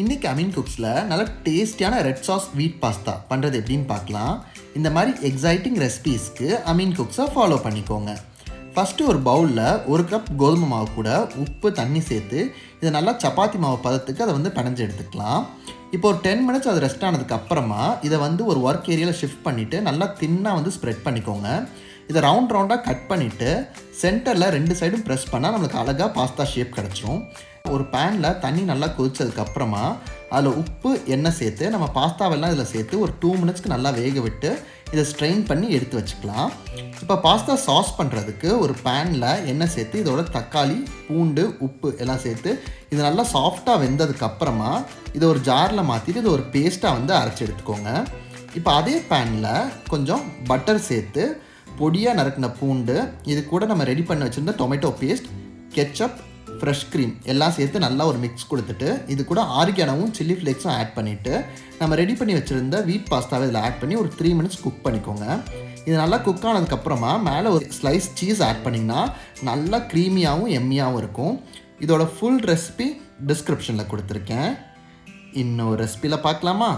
இன்றைக்கி அமீன் குக்ஸில் நல்ல டேஸ்டியான ரெட் சாஸ் வீட் பாஸ்தா பண்ணுறது எப்படின்னு பார்க்கலாம். இந்த மாதிரி எக்ஸைட்டிங் ரெசிபீஸ்க்கு அமீன் குக்ஸை ஃபாலோ பண்ணிக்கோங்க. ஃபஸ்ட்டு ஒரு பவுலில் 1 கப் கோதுமை மாவு கூட உப்பு தண்ணி சேர்த்து இதை நல்லா சப்பாத்தி மாவு பதத்துக்கு அதை பிணைஞ்சு எடுத்துக்கலாம். இப்போ ஒரு 10 மினிட்ஸ் அது ரெஸ்ட் ஆனதுக்கு அப்புறமா இதை ஒரு ஒர்க் ஏரியாவில் ஷிஃப்ட் பண்ணிவிட்டு நல்லா தின்னாக ஸ்ப்ரெட் பண்ணிக்கோங்க. இதை ரவுண்டாக கட் பண்ணிவிட்டு சென்டரில் 2 சைடும் ப்ரெஸ் பண்ணால் நம்மளுக்கு அழகாக பாஸ்தா ஷேப் கிடச்சிரும். ஒரு பேனில் தண்ணி நல்லா கொதிச்சதுக்கப்புறமா அதில் உப்பு எண்ணெய் சேர்த்து நம்ம பாஸ்தாவெல்லாம் இதில் சேர்த்து ஒரு 2 மினிட்ஸ்க்கு நல்லா வேக விட்டு இதை ஸ்ட்ரெயின் பண்ணி எடுத்து வச்சுக்கலாம். இப்போ பாஸ்தா சாஸ் பண்ணுறதுக்கு ஒரு பேனில் எண்ணெய் சேர்த்து இதோட தக்காளி, பூண்டு, உப்பு எல்லாம் சேர்த்து இது நல்லா சாஃப்டாக வெந்ததுக்கப்புறமா இதை ஒரு ஜாரில் மாற்றிட்டு இது ஒரு பேஸ்ட்டாக அரைச்சி எடுத்துக்கோங்க. இப்போ அதே பேனில் கொஞ்சம் பட்டர் சேர்த்து பொடியாக நறுக்கின பூண்டு, இது கூட நம்ம ரெடி பண்ணி வச்சுருந்த tomato paste, ketchup, fresh cream எல்லாம் சேர்த்து நல்லா ஒரு மிக்ஸ் கொடுத்துட்டு இது கூட ஆரிகானோவும் சில்லி ஃப்ளேக்ஸும் ஆட் பண்ணிவிட்டு நம்ம ரெடி பண்ணி வச்சுருந்த வீட் பாஸ்தாவை இதில் ஆட் பண்ணி ஒரு 3 மினிட்ஸ் குக் பண்ணிக்கோங்க. இது நல்லா குக் ஆனதுக்கப்புறமா மேலே ஒரு ஸ்லைஸ் சீஸ் ஆட் பண்ணிங்கன்னா நல்லா க்ரீமியாகவும் எம்மியாகவும் இருக்கும். இதோட ஃபுல் ரெசிபி டிஸ்கிரிப்ஷனில் கொடுத்துருக்கேன். இன்னொரு ரெசிபியில் பார்க்கலாமா?